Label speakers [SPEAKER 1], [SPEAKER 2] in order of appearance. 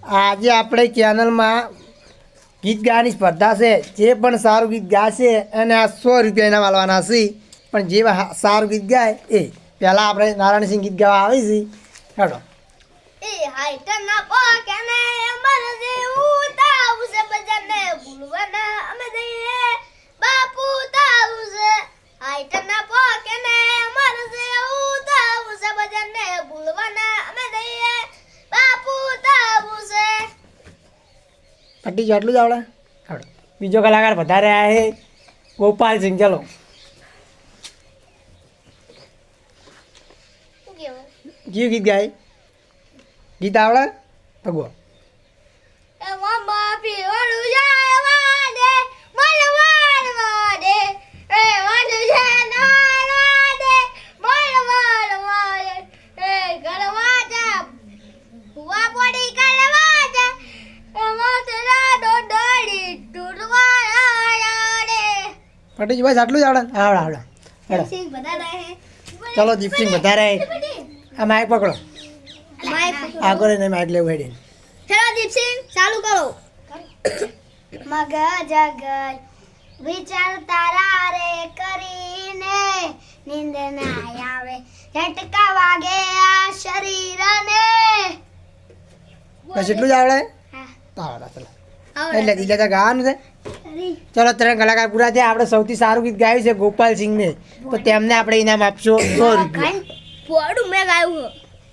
[SPEAKER 1] આજે આપણે ચેનલમાં ગીત ગાવાની સ્પર્ધા છે. જે પણ સારું ગીત ગાશે અને આ 100 રૂપિયા ઇનામ આલવાના છે. પણ જે સારું ગીત ગાય એ પહેલાં આપણે નારાયણસિંહ ગીત ગાવા આવી છે. હેડો
[SPEAKER 2] એ હાઈટના પોકેને અમર જેવું તાવ છે બજાને ભૂલવાના અમે જઈએ બાપુ તાવ છે હાઈટના પોકેને અમર જેવું તાવ છે બજાને ભૂલવાના અમે જઈએ બાપુ તાવ છે.
[SPEAKER 1] પટ્ટી જો આટલું જ આવડે. હેડો બીજો કલાકાર વધારે આવ્યા છે ગોપાલસિંહ. ચલો
[SPEAKER 2] શું કેવું
[SPEAKER 1] કયું ગીત ગાય? ગીત આવડે ભગવો
[SPEAKER 2] એ મમ્મા પીવડું જાય વાડે મન વાડે એ વાડું છે નાડે મન વાડે એ ગળવાજા હુવા પડી ગળવાજા એ મોતરા ડોડી ટુરવા આડે.
[SPEAKER 1] પટ્ટી બસ આટલું જ આવડે. આવડે આવડે. હેડો
[SPEAKER 2] સિંહ બધા રહે
[SPEAKER 1] ચલો દીપસિંહ વધારે આ માઇક પકડો.
[SPEAKER 2] માય
[SPEAKER 1] આગળ એને માઇક લેવું હેડી.
[SPEAKER 2] ચલો દીપસિંહ ચાલુ કરો. મગજ ગઈ વિચાર તારા રે કરીને નીંદ ના આવે ઝટકા વાગે આ શરીરને.
[SPEAKER 1] બસ એટલું જ આવડે.
[SPEAKER 2] હા
[SPEAKER 1] આવડે ચલો એટલે દિલે તો ગાવાનું છે. ચલો 3 કલાકાર પૂરા થયા. આપણે સૌથી સારું ગીત ગાયું છે ગોપાલસિંહને, તો તેમને આપણે ઇનામ આપશો 100 રૂપિયા.
[SPEAKER 2] પોડું મેં ગાયું